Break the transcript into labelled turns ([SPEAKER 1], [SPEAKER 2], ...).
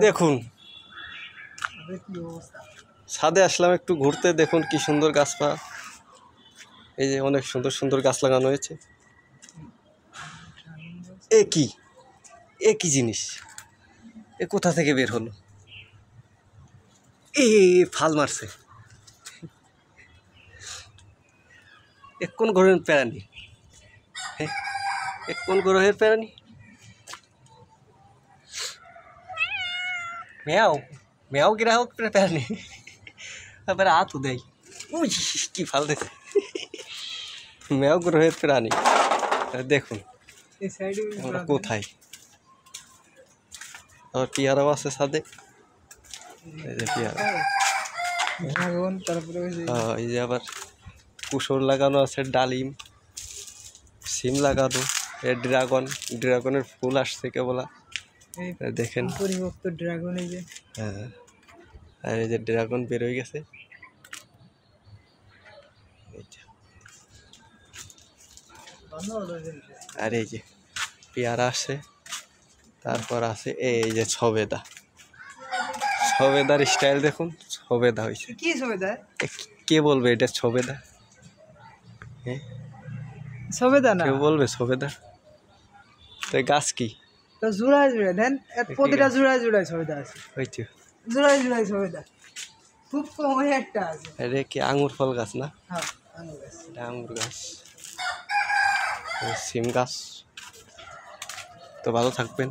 [SPEAKER 1] দেখুন ছাদে আসলাম একটু ঘুরতে, দেখুন কি সুন্দর গাছপালা। এই যে অনেক সুন্দর সুন্দর গাছ লাগানো হয়েছে। এ কি জিনিস, এ কোথা থেকে বের হলো? এ ফাল মারছে। এ কোন গ্রহের প্রাণী? এ কোন গ্রহের প্রাণী? ম্যাও ম্যাও গ্রাহক প্রাণী। আবার হাতও দেয়। উই কি ফাল দেখে। ম্যাও গ্রহের প্রাণী। দেখুন আমরা কোথায়। আবার পেয়ারাও আছে ছাদে। এই যে পেয়ারা, এই যে আবার কুসুর লাগানো আছে, ডালিম, সিম লাগানো, ড্রাগনের ফুল আসছে কেবলা। দেখেন
[SPEAKER 2] পরিবর্ত ড্রাগন। এই যে
[SPEAKER 1] হ্যাঁ, আর এই যে ড্রাগন বেরোয় গেছে। আর এই যে পেয়ারা আসছে, তারপর আছে এই যে ছবেদা। ছবেদার স্টাইল দেখুন, ছবেদা হয়েছে।
[SPEAKER 2] কি ছবেদা?
[SPEAKER 1] কে বলবে এটা ছবেদা? হ্যাঁ
[SPEAKER 2] ছবেদা না,
[SPEAKER 1] কেউ বলবে ছবেদা? তো গাছ কি?
[SPEAKER 2] তো জোড়ায় জোড়ায় দেন, প্রতিটা জোড়ায় জোড়ায় ছবেদা আছে।
[SPEAKER 1] হয়েছে
[SPEAKER 2] জোড়ায় জোড়ায় ছবেদা খুব কম একটা আছে।
[SPEAKER 1] এটা কি আঙুর ফল গাছ না?
[SPEAKER 2] হ্যাঁ আঙুর গাছ।
[SPEAKER 1] এটা আঙুর গাছ, সিম গাছ। তো ভালো থাকবেন।